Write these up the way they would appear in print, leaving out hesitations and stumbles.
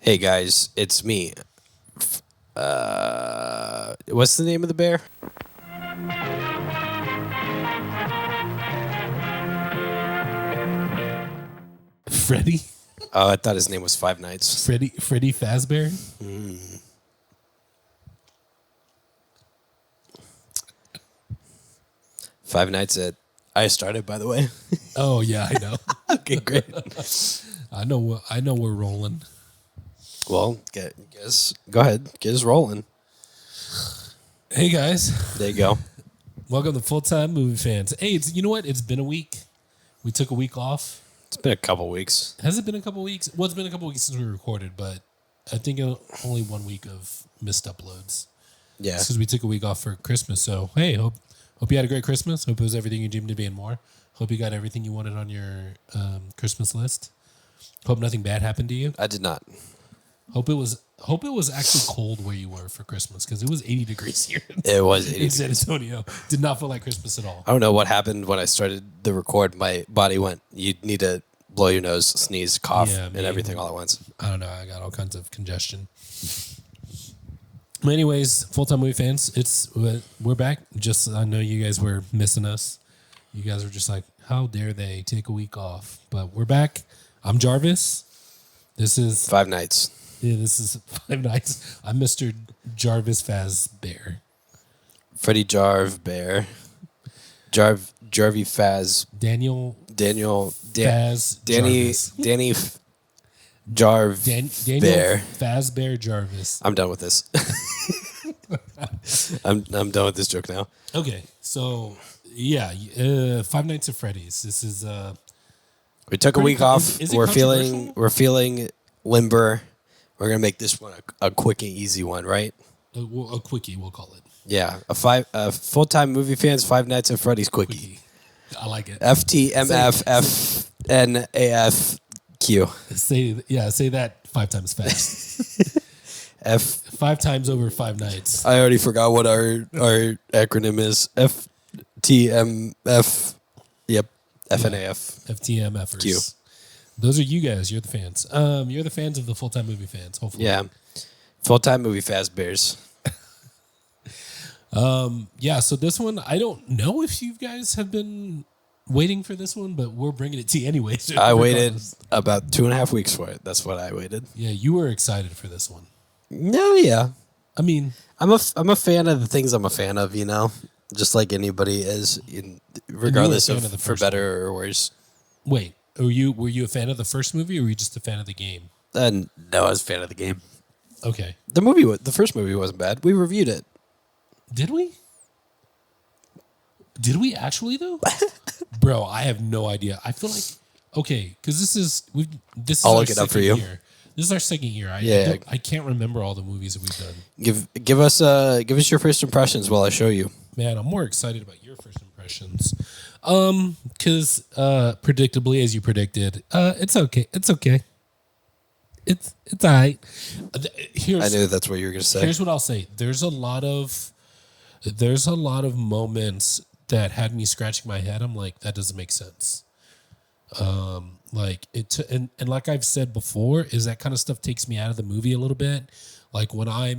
Hey guys, it's me. What's the name of the bear? Freddy, Oh, I thought his name was Five Nights. Freddy Fazbear. Five Nights at. I started, by the way. Oh yeah, I know. Okay, great. I know. I know we're rolling. Well, go ahead, get us rolling. Hey guys, There you go. welcome to Full Time Movie Fans. Hey, you know what? It's been a week. We took a week off. It's been a couple weeks. Has it been a couple weeks? Well, it's been a couple weeks since we recorded, but I think only 1 week of missed uploads. Yeah, Because we took a week off for Christmas. So hey, hope you had a great Christmas. Hope it was everything you dreamed to be and more. Hope you got everything you wanted on your Christmas list. Hope nothing bad happened to you. I did not. Hope it was actually cold where you were for Christmas because it was 80 degrees here It was in 80. San Antonio. Did not feel like Christmas at all. I don't know what happened when I started the record. My body went, you need to blow your nose, sneeze, cough, Yeah, and me. everything all at once. I don't know. I got all kinds of congestion. But anyways, Full Time Movie Fans, we're back. Just I know you guys were missing us. You guys were just like, how dare they take a week off? But we're back. I'm Jarvis. This is Five Nights. Five Nights. I'm Mr. Jarvis Fazbear. Freddy Jarv Bear. Jarvy Faz. Daniel Daniel. Faz Danny. Jarvis. Danny Jarv Daniel Bear. Fazbear Jarvis. I'm done with this. I'm done with this joke now. Okay, so yeah, Five Nights at Freddy's. This is We took a Pretty week cool. off. Is it we're controversial? feeling limber. We're gonna make this one a quick and easy one, right? a quickie. We'll call it Yeah, a full time movie fans. Five Nights at Freddy's quickie. quickie. I like it. FTMFFNAFQ. Say that 5 times fast. F. 5 times over 5 nights. I already forgot what our acronym is. FTMF. Yep. FNAF. FTMFers. Q. Those are you guys. You're the fans. You're the fans of the Full Time Movie Fans. Hopefully. Yeah. Full time movie fast bears. Yeah. So this one, I don't know if you guys have been waiting for this one, but we're bringing it to you anyways. I waited regardless. about 2.5 weeks for it. That's what I waited. Yeah, you were excited for this one. No, yeah. I mean, I'm a fan of the things I'm a fan of, just like anybody is, regardless fan of the of for first better or worse. wait, were you a fan of the first movie, or were you just a fan of the game? And no, I was a fan of the game. Okay, The first movie wasn't bad. We reviewed it. did we? Did we actually though? Bro, I have no idea. I feel like okay, because this is I'll our look it up for second you. year. This is our second year. Yeah. I can't remember all the movies that we've done. Give us your first impressions while I show you. Man, I'm more excited about your first impressions. Because predictably, as you predicted, it's okay. It's okay. It's all right. I knew that's what you were gonna say. Here's what I'll say. There's a lot of moments that had me scratching my head. I'm like, that doesn't make sense. Like and like I've said before, is that kind of stuff takes me out of the movie a little bit. Like when I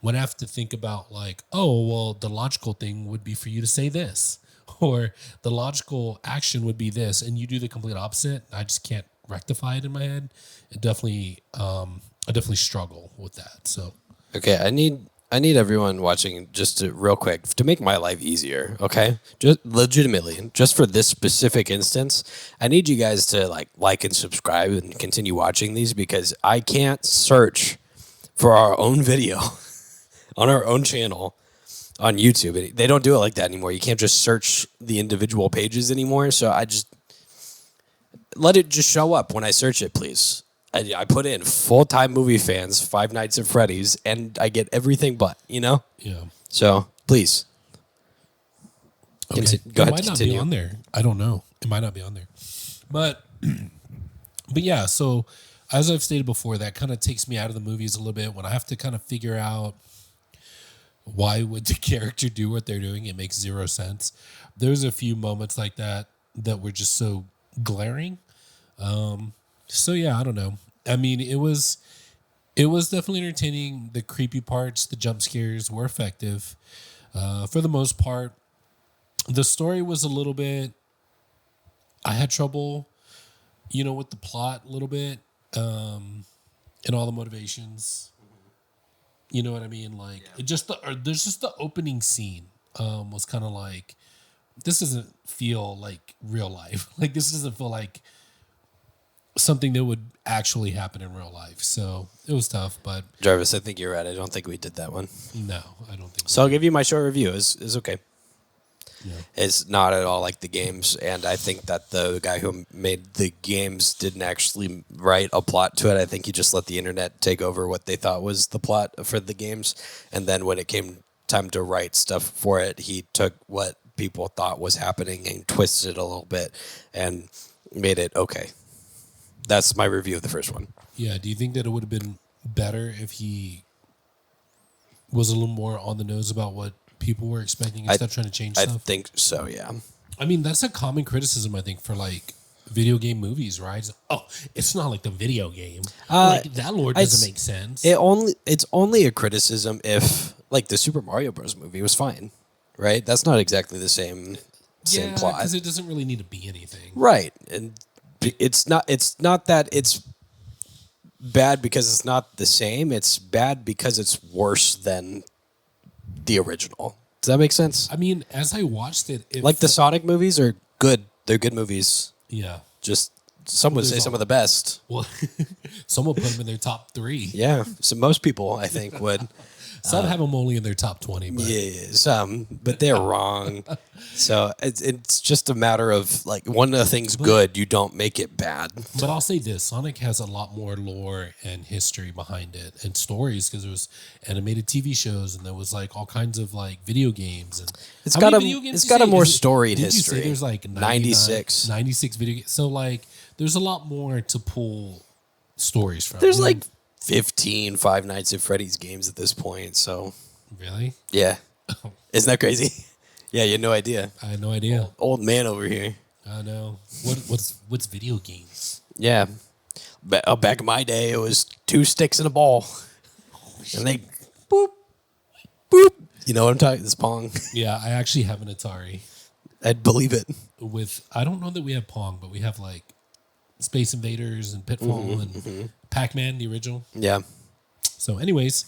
have to think about like, oh, well, the logical thing would be for you to say this, or the logical action would be this, and you do the complete opposite. I just can't rectify it in my head. I definitely struggle with that. So Okay, I need everyone watching just to, real quick to make my life easier. Okay, just legitimately, just for this specific instance, I need you guys to like and subscribe and continue watching these because I can't search for our own video on our own channel on YouTube. They don't do it like that anymore. You can't just search the individual pages anymore. So I just let it just show up when I search it, please. I put in Full Time Movie Fans, Five Nights at Freddy's, and I get everything but, yeah. So, please. Okay. Go It ahead, might not continue. be on there. I don't know. It might not be on there. But yeah, so as I've stated before, that kind of takes me out of the movies a little bit when I have to kind of figure out why would the character do what they're doing. It makes zero sense. There's a few moments like that were just so glaring. So yeah, I don't know. I mean, it was It was definitely entertaining. The creepy parts, the jump scares were effective. For the most part, the story was a little bit. I had trouble, with the plot a little bit, and all the motivations. You know what I mean? Like there's just the opening scene was kind of like, this doesn't feel like real life. Like this doesn't feel like something that would actually happen in real life. So it was tough, but Jarvis, I think you're right. I don't think we did that one. no, I don't think So I'll give you my short review. It's okay. Yeah. It's not at all like the games, and I think that the guy who made the games didn't actually write a plot to it. I think he just let the internet take over what they thought was the plot for the games, and then when it came time to write stuff for it, he took what people thought was happening and twisted it a little bit and made it okay. That's my review of the first one. Yeah. Do you think that it would have been better if he was a little more on the nose about what people were expecting instead of trying to change I stuff? think so, yeah. I mean, that's a common criticism, I think, for like video game movies, right? It's not like the video game. Like that lore doesn't make sense. It's only a criticism if like the Super Mario Bros. Movie was fine, right? That's not exactly the same plot because it doesn't really need to be anything, right? And it's not that it's bad because it's not the same. It's bad because it's worse than the original. Does that make sense? I mean, as I watched it, Like the Sonic movies are good. They're good movies. Yeah. Just some would say some of the best. Well, some will put them in their top 3. Yeah. So most people, I think, would. Some have them only in their top 20. But. Yeah, some, but they're wrong. So it's just a matter of like when the thing's good, you don't make it bad. But I'll say this: Sonic has a lot more lore and history behind it, and stories because there was animated TV shows, and there was like all kinds of like video games, and It's got a more storied history. Did you say there's like 96 video games? So like, there's a lot more to pull stories from. There's like 15 Five Nights at Freddy's games at this point. So really, yeah, isn't that crazy? Yeah, you had no idea. I had no idea. Old man over here. I know. What's video games? Yeah, back in my day, it was 2 sticks and a ball, and they boop boop. You know what I'm talking? This Pong. Yeah, I actually have an Atari. I'd believe it. I don't know that we have Pong, but we have like Space Invaders and Pitfall and Pac-Man, the original. Yeah. So, anyways,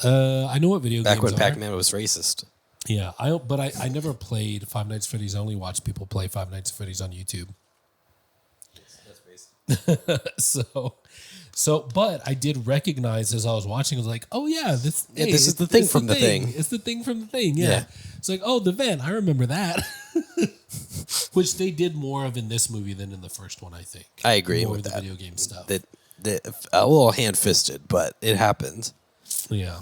I know what video games are. Back when Pac-Man was racist. Yeah, I never played Five Nights at Freddy's. I only watched people play Five Nights at Freddy's on YouTube. But I did recognize as I was watching, I was like, oh yeah, this is the thing from the thing. It's the thing from the thing. Yeah. It's like, oh, the vent. I remember that. Which they did more of in this movie than in the first one, I think. I agree more with the that. Video game stuff. A little hand-fisted, but it happened. Yeah.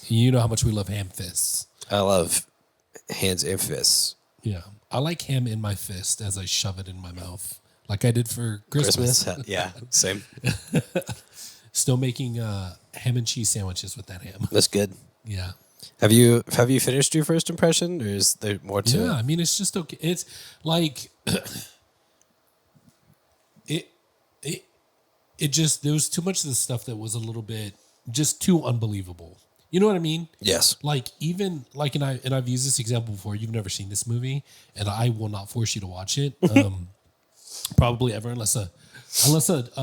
You know how much we love ham fists. I love hands and fists. Yeah. I like ham in my fist as I shove it in my mouth. Like I did for Christmas. Yeah, same. Still making ham and cheese sandwiches with that ham. That's good. Yeah. Have you finished your first impression, or is there more to it? Yeah, I mean, it's just okay. It's like it just, there was too much of the stuff that was a little bit just too unbelievable. You know what I mean? Yes. Like even like, and I've used this example before. You've never seen this movie, and I will not force you to watch it. Probably ever, unless a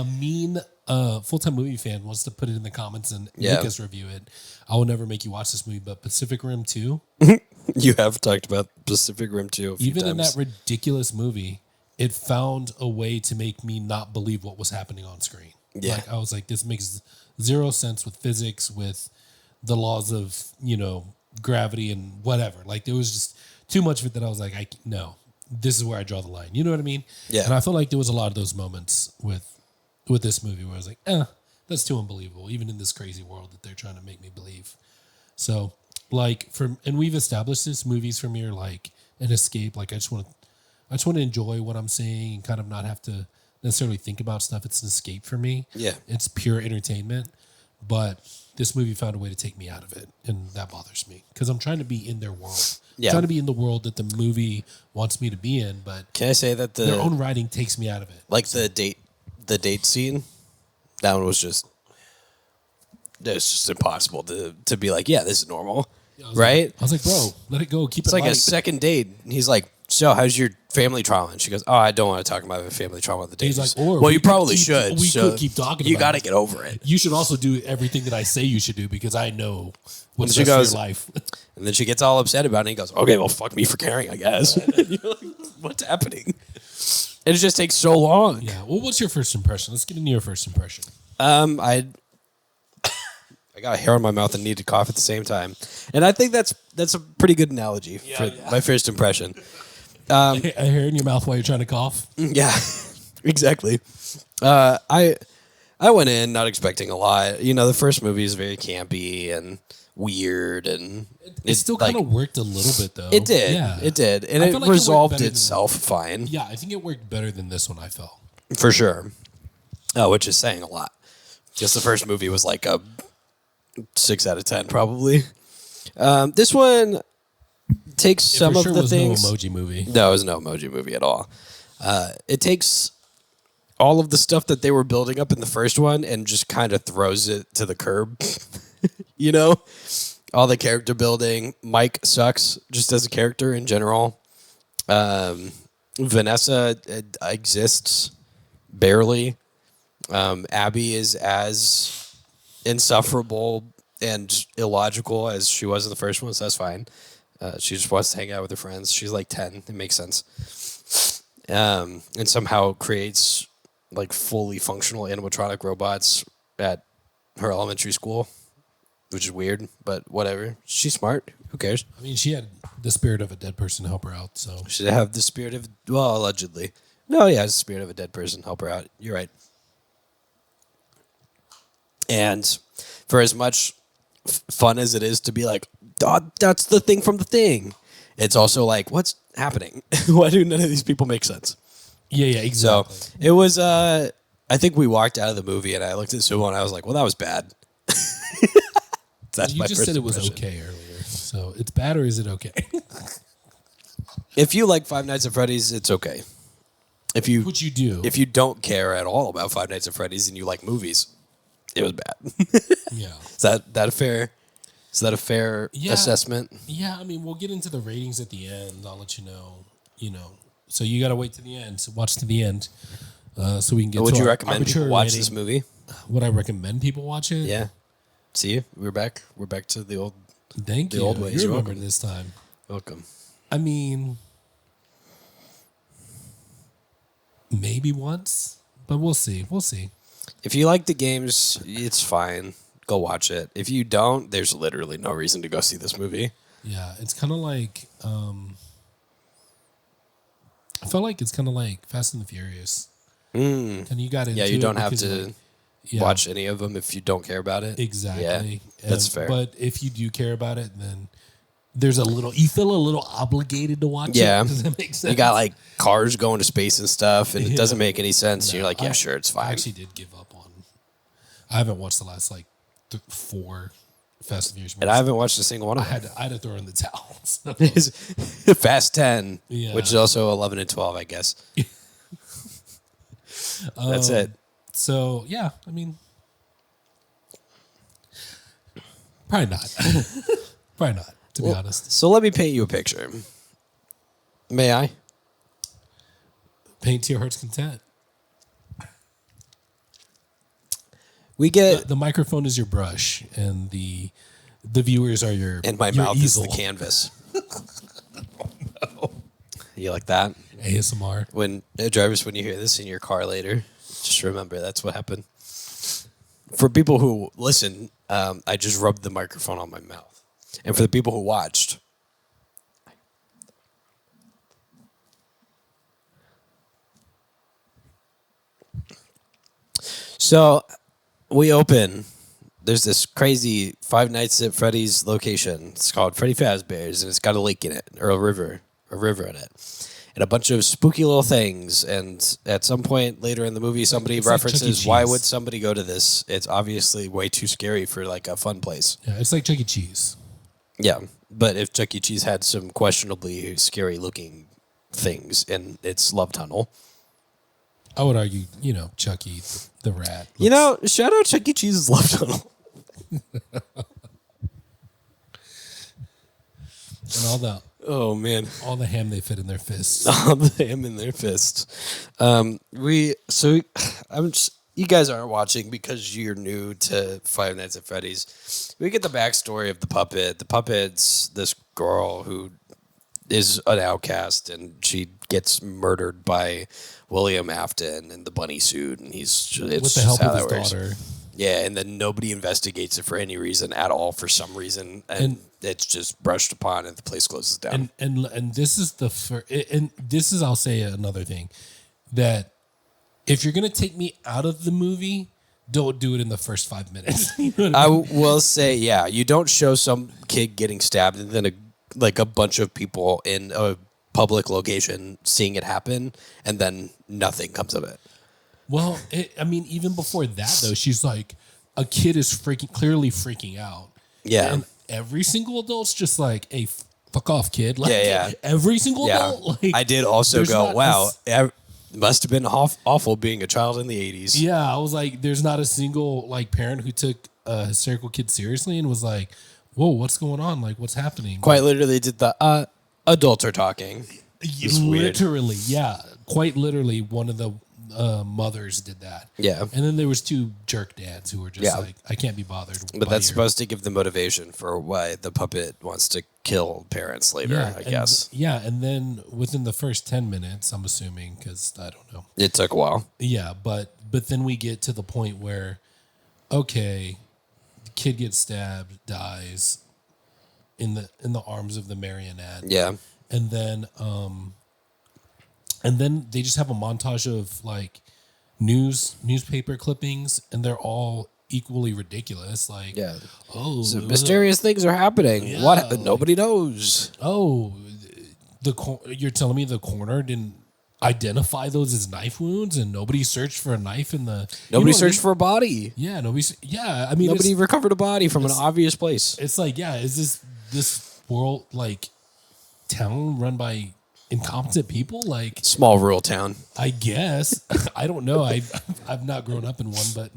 mean full-time movie fan wants to put it in the comments and make us review it. I will never make you watch this movie, but Pacific Rim 2. You have talked about Pacific Rim 2 a few Even times. in that ridiculous movie, it found a way to make me not believe what was happening on screen. Yeah. Like I was like, this makes zero sense with physics, with the laws of, gravity and whatever. Like there was just too much of it that I was like, no, this is where I draw the line. You know what I mean? Yeah. And I feel like there was a lot of those moments with this movie where I was like, that's too unbelievable, even in this crazy world that they're trying to make me believe. So like and we've established this, movies for me are like an escape. Like I just want to enjoy what I'm seeing and kind of not have to necessarily think about stuff. It's an escape for me. Yeah. It's pure entertainment. But this movie found a way to take me out of it, and that bothers me because I'm trying to be in their world. Yeah. I'm trying to be in the world that the movie wants me to be in, but Can I say that their own writing takes me out of it. like the date scene, that one was just it's just impossible to be like, yeah, this is normal, I was right? Like, I was like, bro, let it go. Keep It's it like light. a second date. And he's like, so how's your family trauma? And she goes, oh, I don't want to talk about my family trauma with the date. He's like, well, we you could probably keep- should. we so could keep talking You about got to it. get over it. You should also do everything that I say you should do because I know what's she best goes- for your life. And then she gets all upset about it. And he goes, okay, well, fuck me for caring, I guess. You're like, what's happening? And it just takes so long. Yeah. Well, what's your first impression? Let's get into your first impression. I got hair on my mouth and need to cough at the same time. And I think that's a pretty good analogy for my first impression. A hair in your mouth while you're trying to cough. Yeah, exactly. I went in not expecting a lot. You know, the first movie is very campy and weird, and It still kind of worked a little bit though. It did. Yeah. It did, and I it feel like it worked resolved better than- itself fine. Yeah, I think it worked better than this one. I felt. For sure. Which is saying a lot. Just the first movie was like a 6 out of 10, probably. This one takes some for sure of the was things. no emoji movie. No, it was no emoji movie at all. It takes all of the stuff that they were building up in the first one and just kind of throws it to the curb. You know? All the character building. Mike sucks just as a character in general. Vanessa exists barely. Abby is as insufferable and illogical as she was in the first one, so that's fine. She just wants to hang out with her friends. She's like 10. It makes sense. And somehow creates like fully functional animatronic robots at her elementary school, which is weird, but whatever. She's smart. Who cares? I mean, she had the spirit of a dead person to help her out. So Should have the spirit of, well, allegedly. No, yeah, the spirit of a dead person. Help her out. You're right. And for as much fun as it is to be like, oh, that's the thing from the thing, it's also like, what's happening? Why do none of these people make sense? yeah, exactly. So it was, I think we walked out of the movie and I looked at Sumo and I was like, well, that was bad. That's You my just first said it was impression. okay earlier. So it's bad or is it okay? If you like Five Nights at Freddy's, it's okay. If you Which you do. if you don't care at all about Five Nights at Freddy's and you like movies, it was bad. yeah. Is that a fair? Is that a fair Yeah. assessment? Yeah, I mean, we'll get into the ratings at the end. I'll let you know. So you got to wait to the end. So watch to the end, so we can get. Would to you our recommend people arbitrary watch rating. this movie? Would I recommend people watch it? Yeah. See, we're back. We're back to the old. Thank The you. old ways. You You're remember welcome. this time. Welcome. I mean, maybe once, but we'll see. We'll see. If you like the games, it's fine. Go watch it. If you don't, there's literally no reason to go see this movie. Yeah, it's kind of like. I felt like it's kind of like Fast and the Furious. And you got into Yeah, you it don't have because, to like, yeah, watch any of them if you don't care about it. exactly. Yeah, that's And- fair. But if you do care about it, then there's you feel a little obligated to watch Yeah. it. Does that make sense? You got like cars going to space and stuff, and it Yeah. doesn't make any sense. You're like, yeah, I- sure, it's I fine. actually did give up on. I haven't watched the last 4 Fast and Furious movies. And I haven't watched a single one I of them. had to throw in the towel. So, Fast 10, Yeah. which is also 11 and 12, I guess. That's it. so yeah, I mean, probably not. Probably not, to be honest. So let me paint you a picture. May I? Paint to your heart's content. We get, The microphone is your brush, and the viewers are your and my your mouth easel. is the canvas. You like that? ASMR. When drivers, when you hear this in your car later, just remember that's what happened. For people who listen, I just rubbed the microphone on my mouth, and for the people who watched, so we open. There's this crazy Five Nights at Freddy's location. It's called Freddy Fazbear's, and it's got a lake in it, or a river in it, and a bunch of spooky little things. And at some point later in the movie, somebody it's like Chuck E. references, "Why Cheese. would somebody go to this? It's obviously way too scary for like a fun place." Yeah, it's like Chuck E. Cheese. Yeah, but if Chuck E. Cheese had some questionably scary looking things in its love tunnel, I would argue, Chucky the rat. shout out Chuck E. Cheese's love tunnel. And Oh man, all the ham they fit in their fists. all the ham in their fists. You guys aren't watching because you're new to Five Nights at Freddy's. We get the backstory of the puppet. The puppet's this girl who is an outcast, and she gets murdered by William Afton in the bunny suit, and it's With just the help how of his that works. daughter. Yeah, and then nobody investigates it for any reason at all for some reason, and it's just brushed upon, and the place closes down. And this is and this is, I'll say another thing, that if you're gonna take me out of the movie, don't do it in the first 5 minutes. You know what I I mean? will say, yeah, you don't show some kid getting stabbed and then a bunch of people in a public location seeing it happen, and then nothing comes of it. Well, I mean, even before that though, she's like, a kid is clearly freaking out. Yeah. And every single adult's just like, hey, fuck off, kid. Like, Yeah. every single Yeah, adult. Like, I did also there's go, not wow, it must have been awful being a child in the 80s. Yeah, I was like, there's not a single like parent who took a hysterical kid seriously and was like, whoa, what's going on? Like, what's happening? Quite literally did the adults are talking. It's weird. Literally, yeah. Quite literally, one of the mothers did that. Yeah. And then there was two jerk dads who were just Yeah. like, I can't be bothered. But that's supposed to give the motivation for why the puppet wants to kill parents later, I guess. Yeah, and then within the first 10 minutes, I'm assuming, because I don't know. It took a while. Yeah, but then we get to the point where, okay, the kid gets stabbed, dies in the arms of the marionette. Yeah. And then they just have a montage of like newspaper clippings, and they're all equally ridiculous. Like, Yeah. oh, So mysterious things are happening. Yeah, What? like- Nobody knows. oh, you're telling me the coroner didn't identify those as knife wounds, and nobody searched for a knife in the. Nobody searched for a body. Yeah, nobody. Yeah, I mean, Nobody it's, recovered a body from an obvious place. it's like, yeah, is this world like town run by incompetent people? Like, Small rural town. I guess. I don't know. I've not grown up in one, but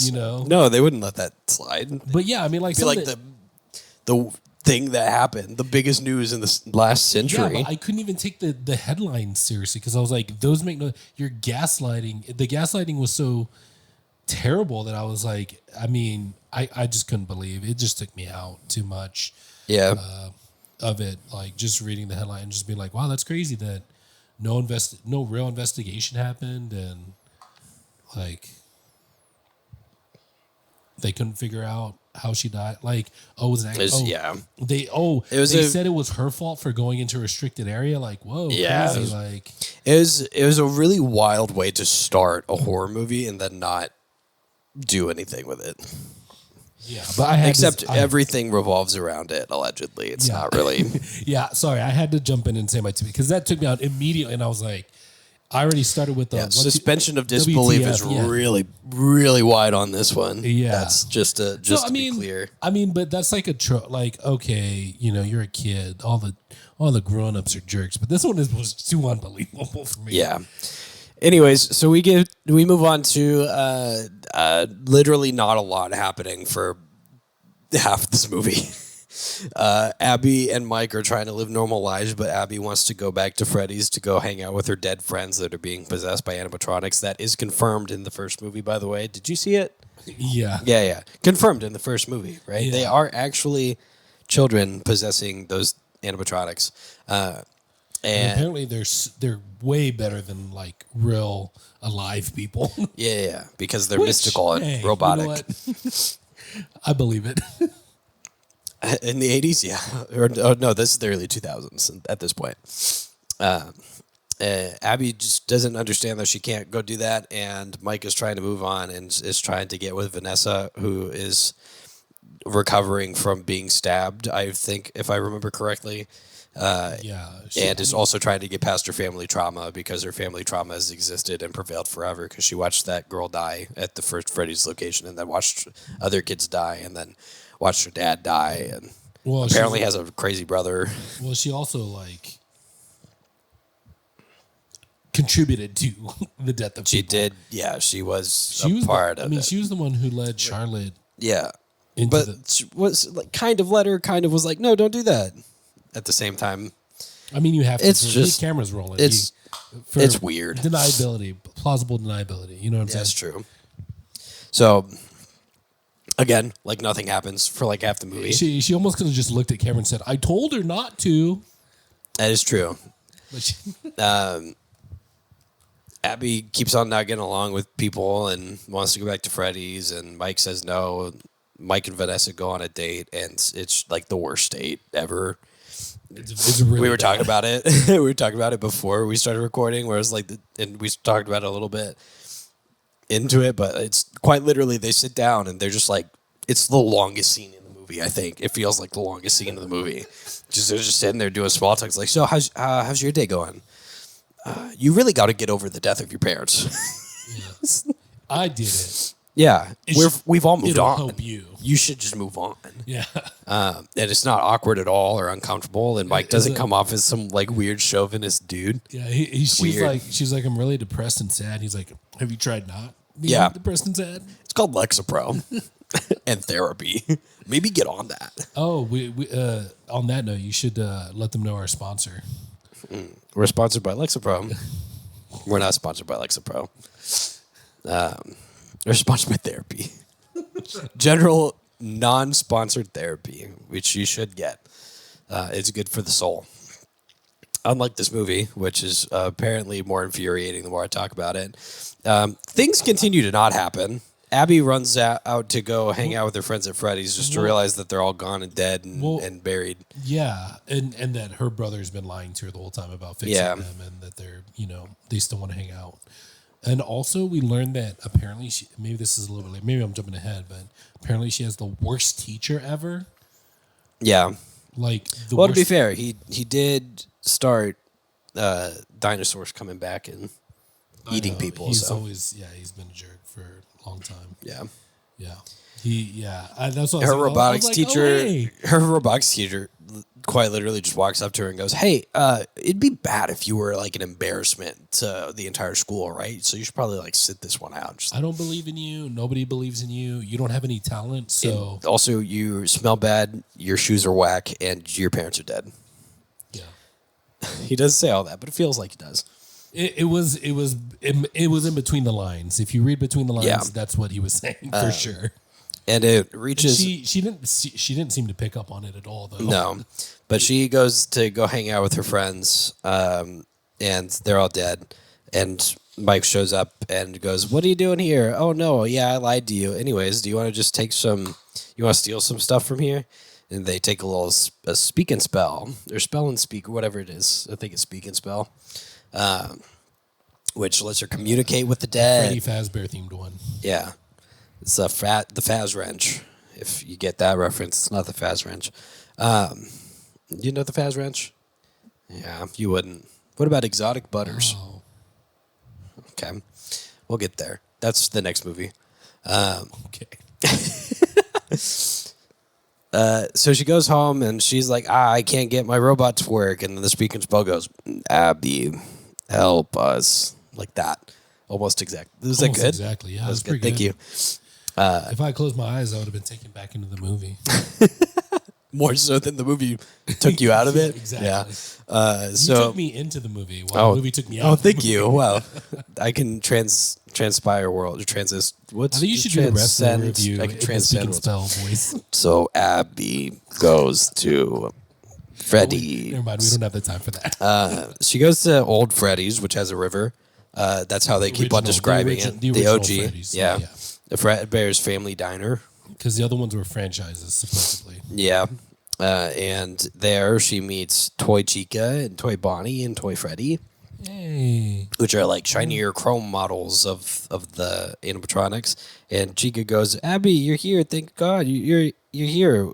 you know. No, they wouldn't let that slide. But yeah, I mean, like, Be some like of the thing that happened, the biggest news in the last yeah, century. but I couldn't even take the headline seriously because I was like, those make no. You're gaslighting. The gaslighting was so terrible that I was like, I mean, I just couldn't believe it. Just took me out too much Yeah. of it. Like just reading the headline and just being like, wow, that's crazy that no real investigation happened, and like they couldn't figure out how she died. Like, oh, it was an accident. Yeah. They said it was her fault for going into a restricted area. Like, whoa, Yeah. crazy. Like, It was a really wild way to start a horror movie and then not do anything with it. yeah. But I had Except to, everything revolves around it, allegedly. It's Yeah. not really. yeah. Sorry, I had to jump in and say my two because that took me out immediately, and I was like, I already started with the Yeah, suspension of disbelief is WTF, yeah. really, really wide on this one. Yeah. That's just to be clear. I mean, but that's like like, okay, you know, you're a kid. All the grown-ups are jerks, but this one was too unbelievable for me. Yeah. Anyways, so we move on to literally not a lot happening for half of this movie. Abby and Mike are trying to live normal lives, but Abby wants to go back to Freddy's to go hang out with her dead friends that are being possessed by animatronics. That is confirmed in the first movie, by the way. Did you see it? Yeah. Yeah. Confirmed in the first movie, right? Yeah. They are actually children possessing those animatronics. And And apparently they're way better than like real alive people. yeah, because they're Which, mystical and hey, robotic. You know what? I believe it. In the 80s, yeah. Or no, this is the early 2000s at this point. Abby just doesn't understand that she can't go do that, and Mike is trying to move on and is trying to get with Vanessa, who is recovering from being stabbed, I think, if I remember correctly. Yeah. And is also trying to get past her family trauma because her family trauma has existed and prevailed forever because she watched that girl die at the first Freddy's location and then watched other kids die and then watched her dad die and apparently has a crazy brother. Well, she also like contributed to the death of She people. did. Yeah, she was She was part of I mean, it. she was the one who led Charlotte Yeah. into But she was like kind of let her, kind of was like, no, don't do that. At the same time, I mean, you have to. It's The just- camera's rolling. it's for it's weird. Deniability, plausible deniability. You know what I'm saying? That's true. So again, like nothing happens for like half the movie. She almost could have just looked at Cameron and said, "I told her not to." That is true. But she, Abby keeps on not getting along with people and wants to go back to Freddy's, and Mike says no. Mike and Vanessa go on a date, and it's like the worst date ever. it's really We were bad. talking about it. We were talking about it before we started recording, where it's like, and we talked about it a little bit into it, but it's quite literally they sit down and they're just like, it's the longest scene in the movie. I think it feels like the longest scene in the movie. They're just sitting there doing small talk. It's like, so how's your day going? You really got to get over the death of your parents. I did it. Yeah, It's- we've all moved It'll on. help you. You should just move on. Yeah. And it's not awkward at all or uncomfortable. And Mike doesn't it- come off as some like weird chauvinist dude. Yeah. She's weird. like, I'm really depressed and sad. He's like, have you tried not being Yeah. depressed and sad? It's called Lexapro and therapy. Maybe get on that. Oh, we on that note, you should let them know our sponsor. We're sponsored by Lexapro. We're not sponsored by Lexapro. We're sponsored by therapy. General non-sponsored therapy, which you should get. It's good for the soul. Unlike this movie, which is apparently more infuriating the more I talk about it, things continue to not happen. Abby runs out to go hang out with her friends at Freddy's just to realize that they're all gone and dead and buried. Yeah, and that her brother's been lying to her the whole time about fixing Yeah. them, and that they're they still want to hang out. And also, we learned that apparently maybe this is a little bit late. Maybe I'm jumping ahead, but apparently she has the worst teacher ever. Yeah. Like the Well, worst. to be fair, he did start dinosaurs coming back and I eating know, people. He's So always he's been a jerk for a long time. yeah, Yeah, that's what I was her like, robotics I was like, teacher, oh, hey. her robotics teacher, quite literally just walks up to her and goes, "Hey, it'd be bad if you were like an embarrassment to the entire school, right? So you should probably like sit this one out." Just, I don't believe in you. Nobody believes in you. You don't have any talent. So and also, you smell bad, your shoes are whack, and your parents are dead. yeah. He doesn't say all that, but it feels like he does. It was in between the lines. If you read between the lines, Yeah. that's what he was saying for sure. And it And reaches. she didn't seem to pick up on it at all though. No, but she goes to go hang out with her friends, and they're all dead. And Mike shows up and goes, "What are you doing here?" "Oh no, yeah, I lied to you. Anyways, do you want to just take some? You want to steal some stuff from here?" And they take a speak and spell, or spell and speak, or whatever it is. I think it's speak and spell, which lets her communicate with the dead. Freddy Fazbear themed one. Yeah, it's the Faz wrench. If you get that reference, it's not the Faz wrench. You know the Faz wrench? Yeah, you wouldn't. What about exotic butters? Oh, Okay, we'll get there. That's the next movie. okay. So she goes home and she's like, I can't get my robot to work. And then the speaking spell goes, Abby, help us. Like that. Almost exact. Was that Almost good? exactly. Yeah, That was that's pretty good. Thank you. If I closed my eyes, I would have been taken back into the movie. More so than the movie took you out of it. Exactly. Yeah. You So took me into the movie while the movie took me out. Oh, of the thank movie. you. Wow. I can transpire world or transist. What's I think you should do the rest of the transcend- review I can in the transcend. speak and worlds. spell voice. So Abby goes to Freddy. Never mind, we don't have the time for that. She goes to Old Freddy's, which has a river. That's how they keep on original- describing the it. origi- the The original OG. Freddy's, Yeah. yeah. The Fredbear's Family Diner. Because the other ones were franchises, supposedly. Yeah. And there she meets Toy Chica and Toy Bonnie and Toy Freddy, Hey. which are like shinier chrome models of the animatronics. And Chica goes, Abby, you're here. Thank God you're here.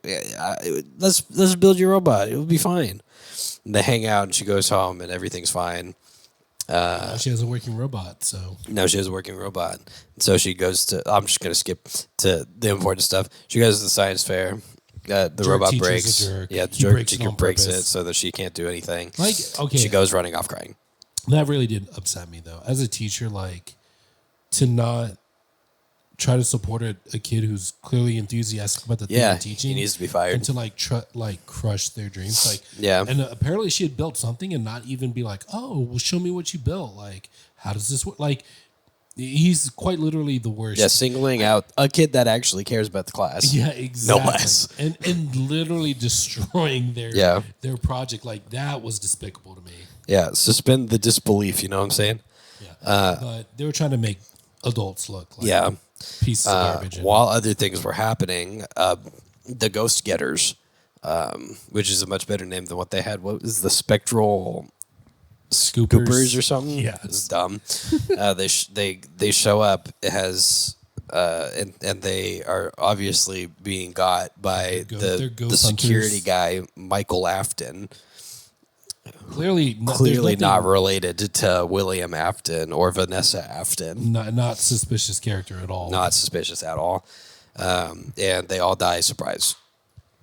Let's build your robot. It'll be fine. And they hang out and she goes home and everything's fine. Now she has a working robot, so Now she has a working robot. So she goes to, I'm just going to skip to the important stuff. She goes to the science fair. The Jerk robot teacher's a breaks. jerk. Yeah, the He jerk breaks it teacher on breaks purpose. it so that she can't do anything. like okay, She goes running off crying. that really did upset me though. As a teacher, like to not try to support a kid who's clearly enthusiastic about the thing Yeah, they're teaching. he needs to be fired. And to like crush their dreams. Like, Yeah. And apparently she had built something and not even be like, oh, well, show me what you built. Like, how does this work? Like, he's quite literally the worst. Yeah, singling out a kid that actually cares about the class. Yeah, exactly. No less. And literally destroying their project. Like, that was despicable to me. Yeah, suspend the disbelief, you know what I'm saying? Yeah. But they were trying to make adults look like Yeah. pieces of garbage. While other things were happening, the Ghost Getters, which is a much better name than what they had. What was the Spectral Scoopers or something? Yeah. It's dumb. They show up. It has and they are obviously being got by They're the ghost security hunters. guy Michael Afton. Clearly Not related to William Afton or Vanessa Afton. not suspicious character at all. Not suspicious at all. And they all die. Surprise.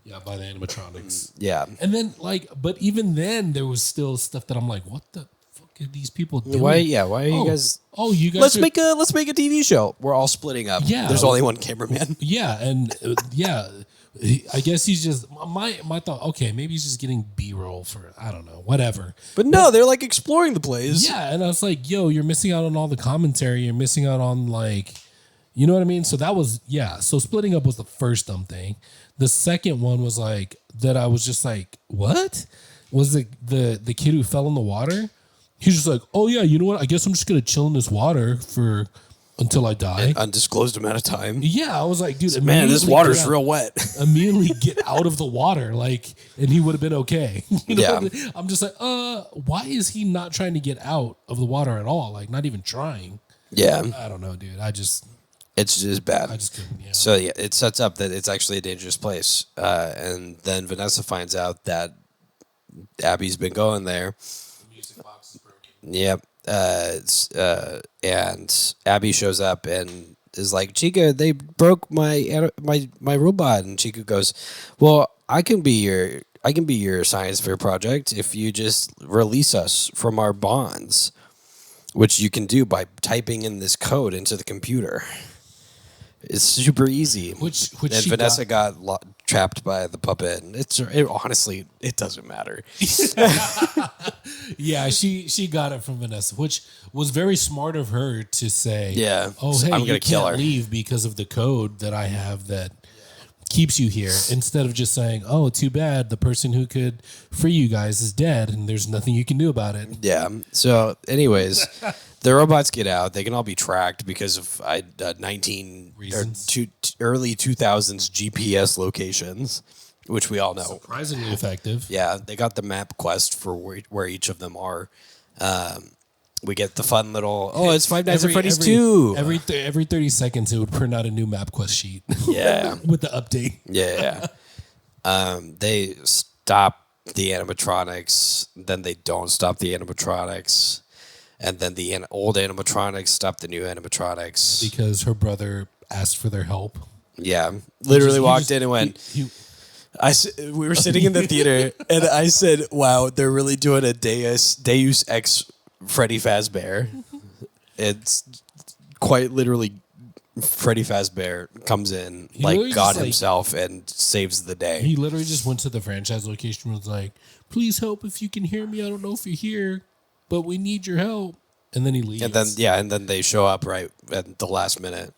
Yeah, by the animatronics. Yeah. And then but even then there was still stuff that I'm like, what the fuck are these people doing? Why are you guys? Oh, you guys. Let's make a TV show. We're all splitting up. Yeah. There's only one cameraman. Yeah, and I guess he's just my thought. Okay, maybe he's just getting B-roll for I don't know, whatever. But no, they're like exploring the place. Yeah, and I was like, yo, you're missing out on all the commentary. You're missing out on you know what I mean? So that was So splitting up was the first dumb thing. The second one was like that. I was just like, what was the kid who fell in the water? He's just like, oh yeah, you know what? I guess I'm just gonna chill in this water until I die. An undisclosed amount of time. Yeah, I was like, dude, Man, this water's real wet. Immediately get out of the water, and he would have been okay. You know Yeah. I'm just like, why is he not trying to get out of the water at all? Like, not even trying. Yeah. I don't know, dude. It's just bad. I just couldn't. Yeah. So yeah, it sets up that it's actually a dangerous place. And then Vanessa finds out that Abby's been going there. The music box is broken. Yep. And Abby shows up and is like, Chica, they broke my robot. And Chica goes, well, I can be your science fair project if you just release us from our bonds, which you can do by typing in this code into the computer. It's super easy. Which and she Vanessa got trapped by the puppet. And honestly, it doesn't matter. Yeah, she got it from Vanessa, which was very smart of her to say, Yeah. oh, hey, I'm you gonna kill can't her. leave because of the code that I have that keeps you here, instead of just saying, oh, too bad, the person who could free you guys is dead and there's nothing you can do about it. Yeah. So, anyways, the robots get out. They can all be tracked because of 19 Reasons. Early 2000s GPS locations, which we all know. Surprisingly effective. Yeah, they got the map quest for where each of them are. We get the fun little, it's Five Nights at Freddy's 2. Every 30 seconds, it would print out a new map quest sheet. Yeah. With the update. Yeah. They stop the animatronics, then they don't stop the animatronics, and then the old animatronics stop the new animatronics. Because her brother asked for their help. Yeah. Literally He walked just- in and went, he- we were sitting in the theater, and I said, wow, they're really doing a Deus Ex Freddy Fazbear. It's quite literally Freddy Fazbear comes in like literally God just, himself and saves the day. He literally just went to the franchise location and was like, please help if you can hear me. I don't know if you're here, but we need your help. And then he leaves. And then they show up right at the last minute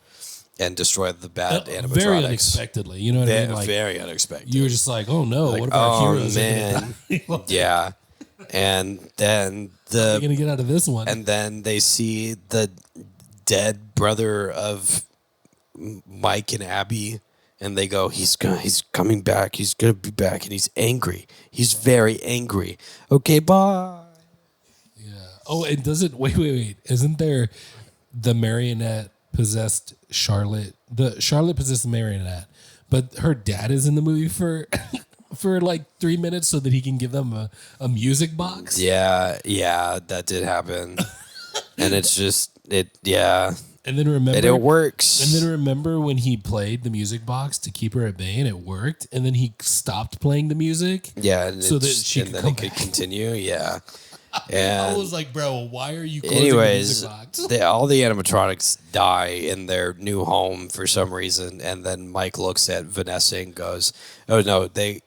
and destroy the bad animatronics. Very unexpectedly. You know what I mean? Like, very unexpected. you were just like, oh no, Like, what if our heroes man. are going to die? Yeah. And then You're going to get out of this one. and then they see the dead brother of Mike and Abby, and they go, he's coming back. He's gonna be back, and he's angry. He's very angry. Okay, bye. Yeah. Oh, and wait. Isn't there the marionette possessed Charlotte? The Charlotte possessed marionette, but her dad is in the movie for for like 3 minutes so that he can give them a music box. Yeah, that did happen. And it's just And then remember, and it works. And then remember when he played the music box to keep her at bay, and it worked. And then he stopped playing the music. Yeah, and so that she and could then come it could back. continue. Yeah, I And was like, bro, why are you closing anyways, the music box? all the animatronics die in their new home for some reason, and then Mike looks at Vanessa and goes, "Oh no!" The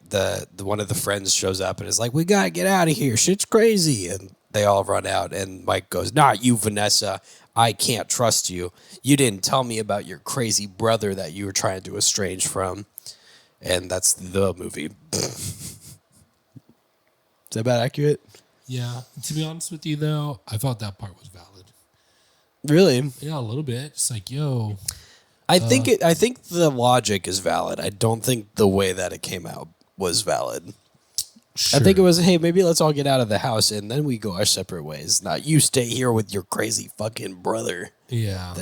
one of the friends shows up and is like, "We gotta get out of here. Shit's crazy." And they all run out, and Mike goes, "Not you, Vanessa. I can't trust you. You didn't tell me about your crazy brother that you were trying to estrange from." And that's the movie. Is that about accurate? Yeah. To be honest with you, though, I thought that part was valid. Really? Yeah, a little bit. It's like, yo, I think the logic is valid. I don't think the way that it came out was valid. sure. I think it was, hey, maybe let's all get out of the house and then we go our separate ways. Not you stay here with your crazy fucking brother. Yeah.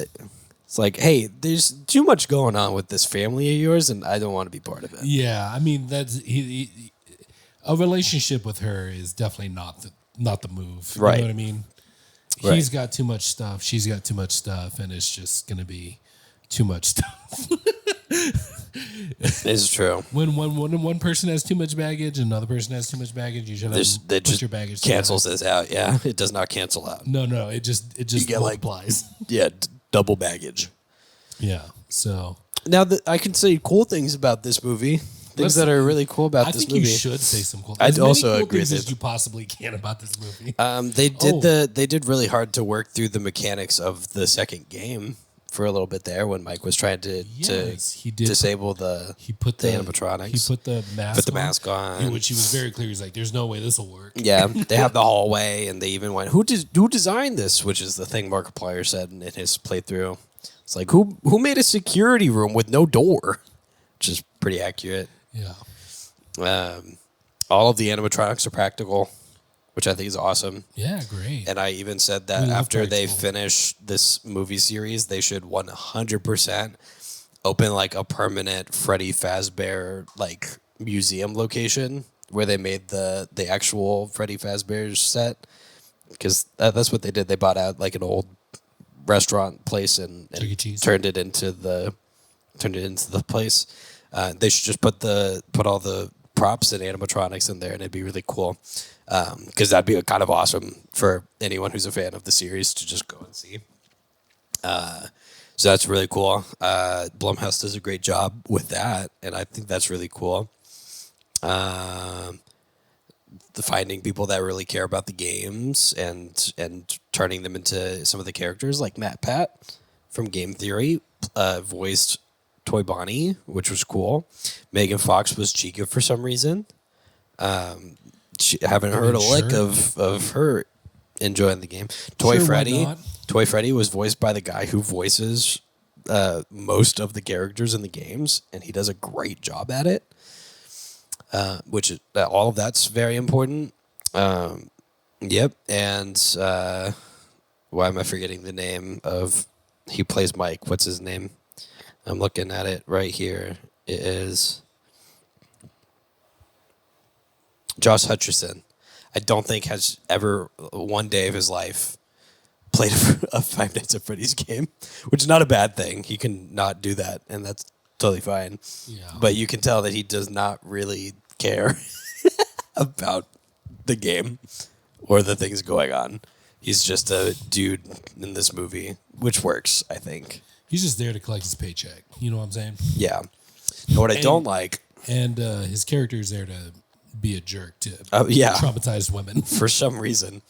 It's like, hey, there's too much going on with this family of yours, and I don't want to be part of it. Yeah. I mean, a relationship with her is definitely not the move. You Right. know what I mean? Right. He's got too much stuff. She's got too much stuff, and it's just gonna be too much stuff. It's true. When one person has too much baggage, another person has too much baggage. You should That put just your baggage cancels this out. Yeah, it does not cancel out. No, it just get, like, multiplies. Yeah, double baggage. Yeah. So Now, I can say cool things about this movie. Things that are really cool about I this think movie. you should say some cool. I'd as many also cool agree things with as you possibly can about this movie. They did really hard to work through the mechanics of the second game for a little bit there when Mike was trying to He did disable the He put the animatronics. He put the mask. Put the mask on. which he was very clear. He's like, "There's no way this will work." Yeah, they have the hallway, and they even went, who designed this?" Which is the thing Markiplier said in his playthrough. It's like, who made a security room with no door? Which is pretty accurate. Yeah. All of the animatronics are practical, which I think is awesome. Yeah. Great. And I even said that We love after they practical. finish this movie series, they should 100% open like a permanent Freddy Fazbear like museum location where they made the actual Freddy Fazbear set, because that's what they did. They bought out like an old restaurant place and Chuck E. Cheese. turned it into the place. They should just put all the props and animatronics in there, and it'd be really cool. Because that'd be kind of awesome for anyone who's a fan of the series to just go and see. So that's really cool. Blumhouse does a great job with that, and I think that's really cool. The finding people that really care about the games and turning them into some of the characters, like Matt Pat from Game Theory voiced Toy Bonnie, which was cool. Megan Fox was Chica for some reason. Haven't heard a lick of her enjoying the game. Toy Sure, why Freddy. not? Toy Freddy was voiced by the guy who voices most of the characters in the games, and he does a great job at it. Which is all of that's very important. Yep, and why am I forgetting the name of? He plays Mike. What's his name? I'm looking at it right here. It is Josh Hutcherson. I don't think has ever one day of his life played a Five Nights at Freddy's game, which is not a bad thing. He can not do that, and that's totally fine. Yeah. But you can tell that he does not really care about the game or the things going on. He's just a dude in this movie, which works, I think. He's just there to collect his paycheck. You know what I'm saying? Yeah. And what I don't like, And his character is there to be a jerk to yeah. traumatized women. for some reason,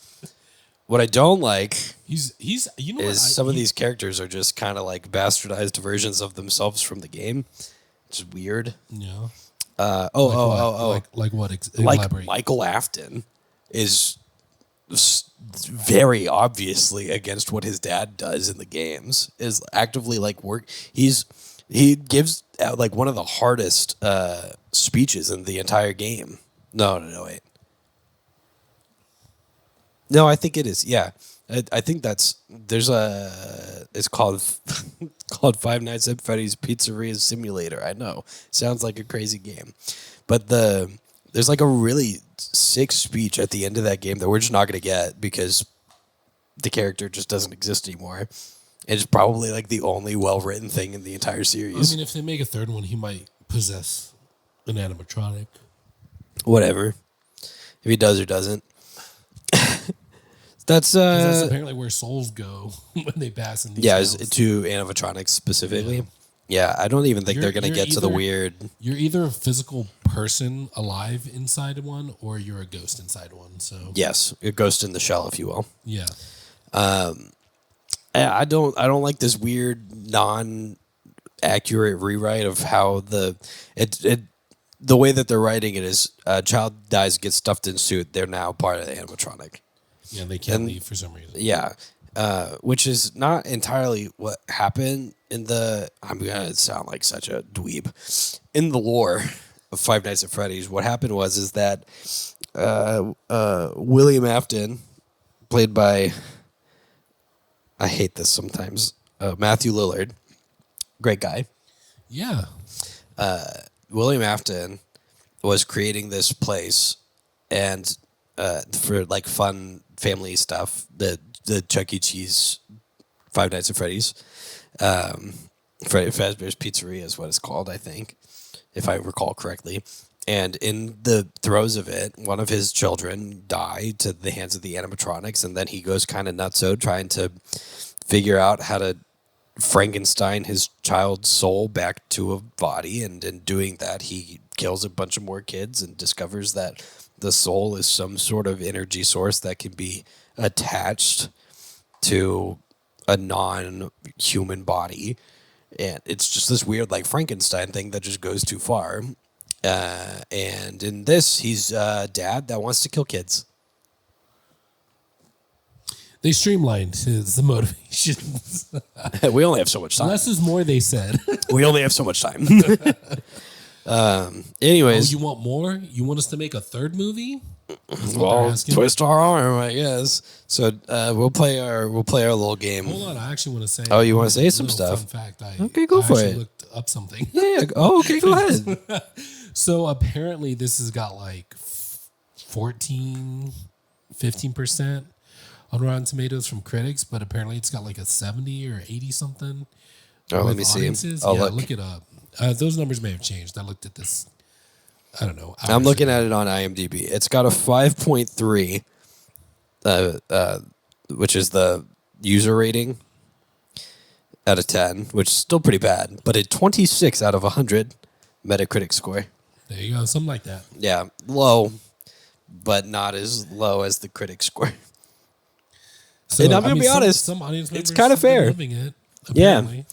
what I don't like He's you know is what? some of these characters are just kind of like bastardized versions of themselves from the game. It's weird. Yeah. Like Like what? Elaborate. Michael Afton is very obviously against what his dad does in the games. Is actively like work. He gives out like one of the hardest speeches in the entire game. No, wait. No, I think it is. Yeah, I think it's called called Five Nights at Freddy's Pizzeria Simulator. I know, sounds like a crazy game, but there's like a really sick speech at the end of that game that we're just not gonna get because the character just doesn't exist anymore. It's probably like the only well written thing in the entire I series. mean, if they make a third one, he might possess an animatronic. Whatever, if he does or doesn't. That's 'Cause that's apparently where souls go when they pass in these is houses. to animatronics specifically. Yeah, I don't even think they're gonna You're get to the either- weird. You're either a physical person alive inside one, or you're a ghost inside one. So Yes, a ghost in the shell, if you will. yeah, I don't like this weird non-accurate rewrite of how the way that they're writing it is a child dies, gets stuffed in suit, they're now part of the animatronic. yeah, they can't leave for some reason. Yeah. Which is not entirely what happened in the. I'm gonna sound like such a dweeb. In the lore of Five Nights at Freddy's, what happened is that William Afton, played by, I hate this sometimes, Matthew Lillard, great guy. Yeah, William Afton was creating this place, and for like fun family stuff, the Chuck E. Cheese Five Nights at Freddy's, Freddy Fazbear's Pizzeria is what it's called, I think, if I recall correctly. And in the throes of it, one of his children died to the hands of the animatronics, and then he goes kind of nutso trying to figure out how to Frankenstein his child's soul back to a body, and in doing that, he kills a bunch of more kids and discovers that the soul is some sort of energy source that can be attached to a non-human body, and it's just this weird like Frankenstein thing that just goes too far. And in this, he's a dad that wants to kill kids. they streamlined the motivations. We only have so much time. Less is more, they said. We only have so much time. Oh, Anyways, you want more? You want us to make a third movie? That's what they're well, asking. twist our arm, I guess. So we'll play our little game. Hold on, I actually want to say. Oh, you wanna say some little stuff? Fun fact. Okay, go for actually it. Looked up something. Yeah. Oh, okay. Go ahead. So apparently this has got like 15% on Rotten Tomatoes from critics, but apparently it's got like a 70 or 80 something. Oh, let with me see. audiences. Oh, yeah, look. look it up. Those numbers may have changed. I looked at this. I don't know. I'm looking at it on IMDb. It's got a 5.3, which is the user rating out of 10, which is still pretty bad, but a 26 out of 100 Metacritic score. There you go. Something like that. Yeah, low, but not as low as the critic score. So, And I'm gonna be honest, Some audience it's members kinda have been fair. loving it, Yeah. apparently.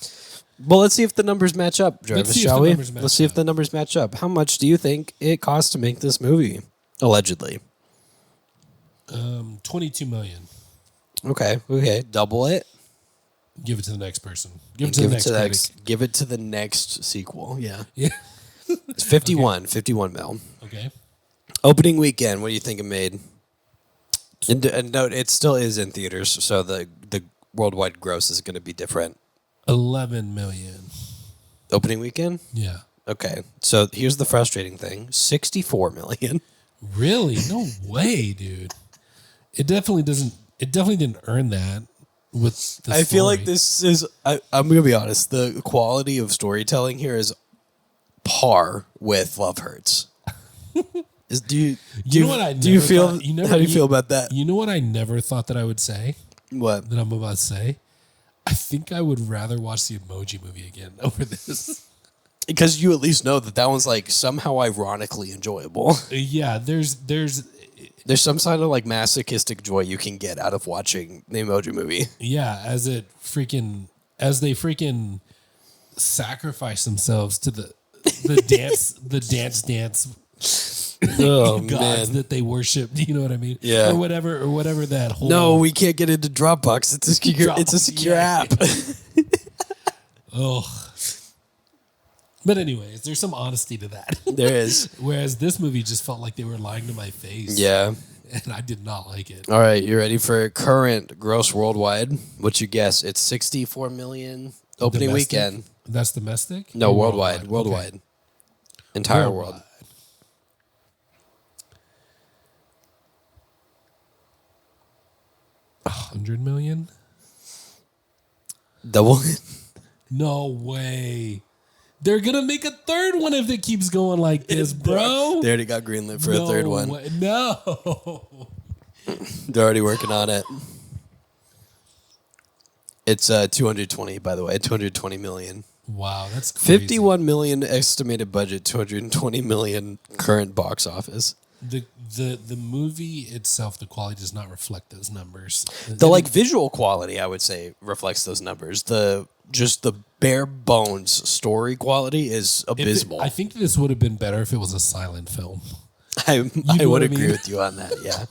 Well, let's see if the numbers match up, Jarvis, see if shall the we? numbers match Let's see if up. the numbers match up. How much do you think it cost to make this movie? Allegedly. 22 million. Okay. Double it. Give it to the next person. Give it to the next critic. Give it to the next sequel. Yeah. Yeah. It's 51 mil. Okay. Opening weekend, what do you think it made? And note, it still is in theaters, so the worldwide gross is going to be different. 11 million. Opening weekend? Yeah. Okay. So here's the frustrating thing. 64 million. Really? No way, dude. It definitely didn't earn that with the I feel like story. this is I'm going to be honest, the quality of storytelling here is par with Love Hurts. Do you know what I do you never feel thought- you never- how do you you- feel about that? You know what I never thought that I would say? What? That I'm about to say? I think I would rather watch the Emoji Movie again over this. Because you at least know that one's like somehow ironically enjoyable. Yeah, there's There's some kind of like masochistic joy you can get out of watching the Emoji Movie. yeah, as they freaking sacrifice themselves to the dance Oh gods that they worship. Do you know what I mean? Yeah. Or whatever that whole No, we can't get into Dropbox. It's a secure Yeah. app. Oh. But anyways, there's some honesty to that. There is. Whereas this movie just felt like they were lying to my face. Yeah. And I did not like it. All right, you ready for current gross worldwide? What's your guess? It's 64 million opening Domestic? weekend. That's domestic? No, Or worldwide. Okay. Worldwide. Entire world. Worldwide. 100 million? Double. No way. They're gonna make a third one if it keeps going like this, bro. They already got greenlit for a third one. Way. No. They're already working on it. It's 220, by the way, 220 million. Wow, that's crazy. 51 million estimated budget, 220 million current box office. The movie itself, the quality does not reflect those numbers. The like visual quality, I would say, reflects those numbers. Just the bare bones story quality is abysmal. I think this would have been better if it was a silent film. I know would what I agree mean? with you on that. Yeah,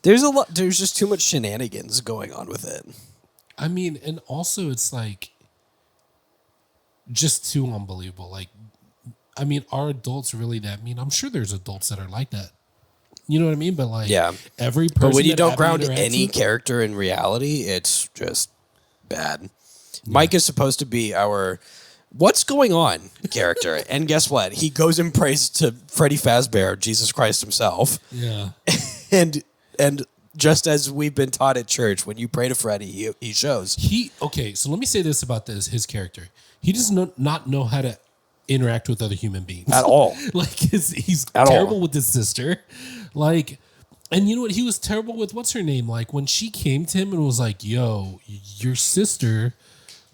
there's just too much shenanigans going on with it. I mean, and also it's like just too unbelievable. Like, I mean, are adults really that mean? I'm sure there's adults that are like that. You know what I mean? But like, Yeah. every person. But when you that don't Abby ground interacts any with- character in reality, it's just bad. Mike is supposed to be our what's going on character, and guess what? He goes and prays to Freddy Fazbear, Jesus Christ himself, yeah, and just as we've been taught at church, when you pray to Freddy, he shows. okay. So let me say this about his character. He does not know how to interact with other human beings At all. Like he's At terrible all. with his sister. Like, and you know what? He was terrible with what's her name? Like when she came to him and was like, "Yo, your sister,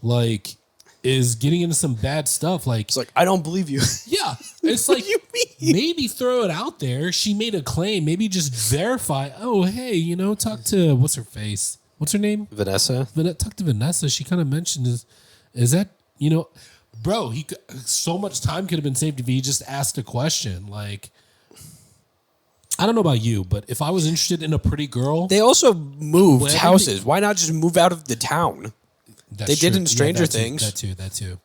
like, is getting into some bad stuff." Like, It's like, I don't believe you. yeah, it's like you mean? maybe throw it out there. She made a claim. Maybe just verify. Oh, hey, talk to what's her face? What's her name? Vanessa? Talk to Vanessa. She kind of mentioned is that bro? So much time could have been saved if he just asked a question. Like, I don't know about you, but if I was interested in a pretty girl, They also moved Well, houses. Why not just move out of the town? that's they did true. in Stranger that too, Things. That too.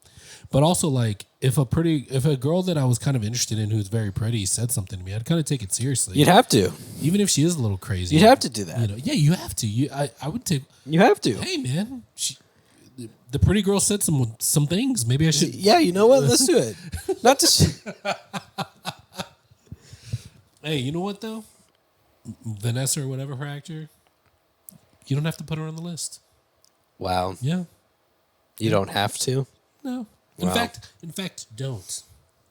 But also, like, if a girl that I was kind of interested in who's very pretty said something to me, I'd kind of take it seriously. You'd have to. Even if she is a little crazy. You'd have to do that. Yeah, you have to. I would take. You have to. Hey, man, the pretty girl said some things. Maybe I should. Yeah, you know what? Let's do it. Not to. Hey, you know what though? Vanessa or whatever her actor, you don't have to put her on the list. Wow. Yeah. You don't have to. No. Wow. In fact, don't.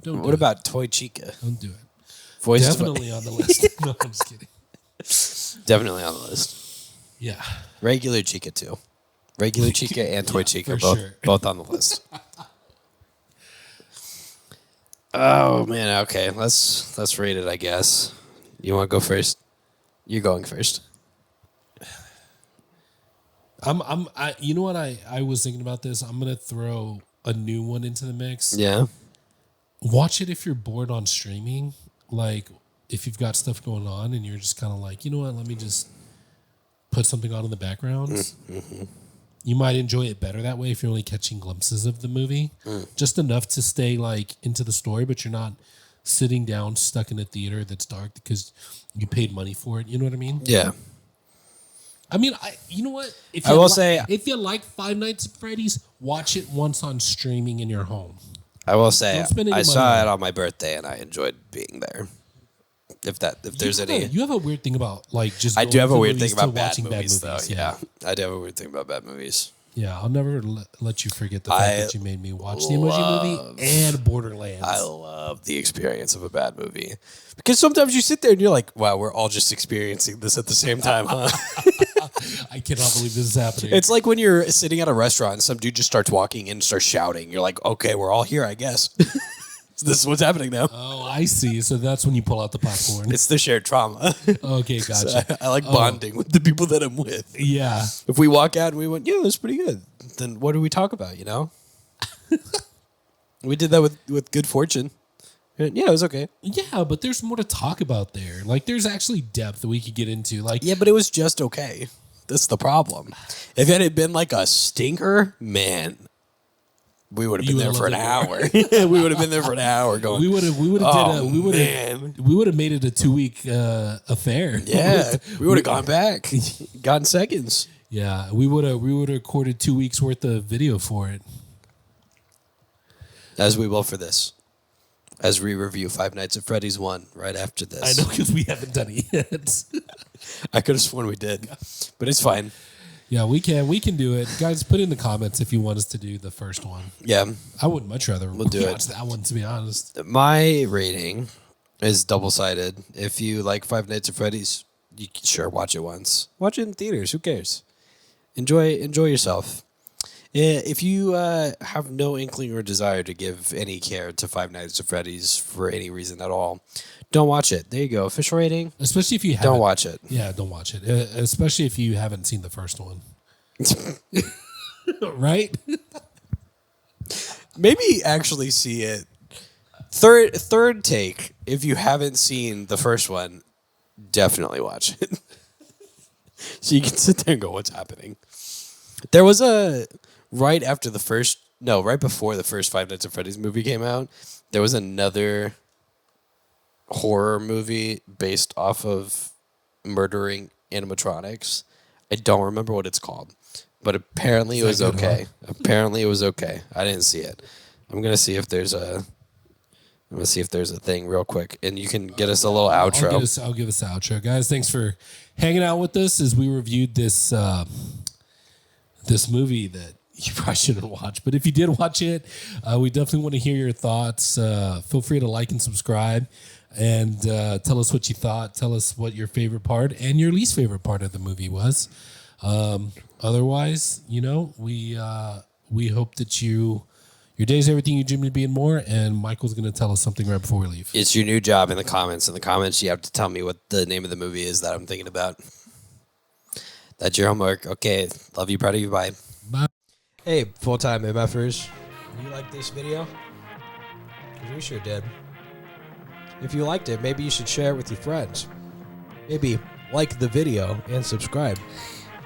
Don't. What about Toy Chica? Don't do it. Voice Definitely on the list. No, I'm just kidding. Definitely on the list. Yeah. Regular Chica too. Regular Chica and Toy Chica for both sure. both on the list. Oh man, okay. Let's rate it, I guess. You want to go first? You're going first. You know what I was thinking about this. I'm gonna throw a new one into the mix. Yeah. Watch it if you're bored on streaming. Like if you've got stuff going on and you're just kind of like, you know what, let me just put something on in the background. Mm-hmm. You might enjoy it better that way if you're only catching glimpses of the movie. Just enough to stay like into the story, but you're not sitting down stuck in a theater that's dark because you paid money for it. You know what I mean? Yeah. I mean, you know what? If I will say- if you like Five Nights at Freddy's, watch it once on streaming in your home. I will say Don't spend any I money saw on it it. on my birthday and I enjoyed being there. If there's any, You have a weird thing about like just. I do going have to a weird movies thing to about bad watching movies, though. Yeah, I do have a weird thing about bad movies. Yeah, I'll never let you forget the fact I that you made me watch the Emoji Movie and Borderlands. I love the experience of a bad movie because sometimes you sit there and you're like, "Wow, we're all just experiencing this at the same time, huh?" I cannot believe this is happening. It's like when you're sitting at a restaurant and some dude just starts walking in and starts shouting. You're like, "Okay, we're all here, I guess." This is what's happening now. Oh, I see. So that's when you pull out the popcorn. It's the shared trauma. Okay, gotcha. I like bonding with the people that I'm with. Yeah. If we walk out and we went, yeah, that's pretty good, then what do we talk about, you know? We did that with Good Fortune. Yeah, it was okay. Yeah, but there's more to talk about there. Like, there's actually depth that we could get into. Like, Yeah, but it was just okay. That's the problem. If it had been like a stinker, man, we would have been You there would've for an loved hour. We would have been there for an hour going, we would have oh, we would man. have made it a 2-week affair. Yeah, we would have gone back, gotten seconds. Yeah, we would have recorded 2 weeks worth of video for it. As we will for this. As we review Five Nights at Freddy's 1 right after this. I know because we haven't done it yet. I could have sworn we did, but it's fine. Yeah, we can do it, guys. Put in the comments if you want us to do the first one. Yeah. I would much rather do it. watch that one, to be honest. My rating is double-sided. If you like Five Nights at Freddy's, you sure watch it once. Watch it in theaters. Who cares? Enjoy yourself. If you have no inkling or desire to give any care to Five Nights at Freddy's for any reason at all, don't watch it. There you go. Official rating. Especially if you haven't. Don't watch it. Yeah, don't watch it. Especially if you haven't seen the first one. Right? Maybe actually see it. Third take. If you haven't seen the first one, definitely watch it. So you can sit there and go, what's happening? There was right before the first Five Nights at Freddy's movie came out, there was another horror movie based off of murdering animatronics. I don't remember what it's called, but apparently it was okay. Apparently it was okay. I didn't see it. I'm gonna see if there's a thing real quick, and you can get us a little outro. I'll give us the outro, guys. Thanks for hanging out with us as we reviewed this movie that you probably shouldn't watch. But if you did watch it, we definitely want to hear your thoughts. Feel free to like and subscribe, and tell us what you thought. Tell us what your favorite part and your least favorite part of the movie was. Otherwise, we hope that your day's everything you dream of being more, and Michael's going to tell us something right before we leave. It's your new job in the comments. In the comments, you have to tell me what the name of the movie is that I'm thinking about. That's your homework. Okay. Love you. Proud of you. Bye. Bye. Hey, full-time MFers. You like this video? Because we sure did. If you liked it, maybe you should share it with your friends. Maybe like the video and subscribe.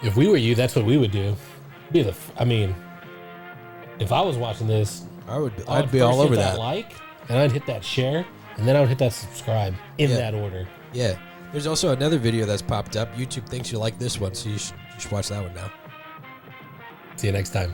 If we were you, that's what we would do. If I was watching this, I'd be all over that. And I'd hit that share, and then I would hit that subscribe in that order. Yeah. There's also another video that's popped up. YouTube thinks you like this one, so you should watch that one now. See you next time.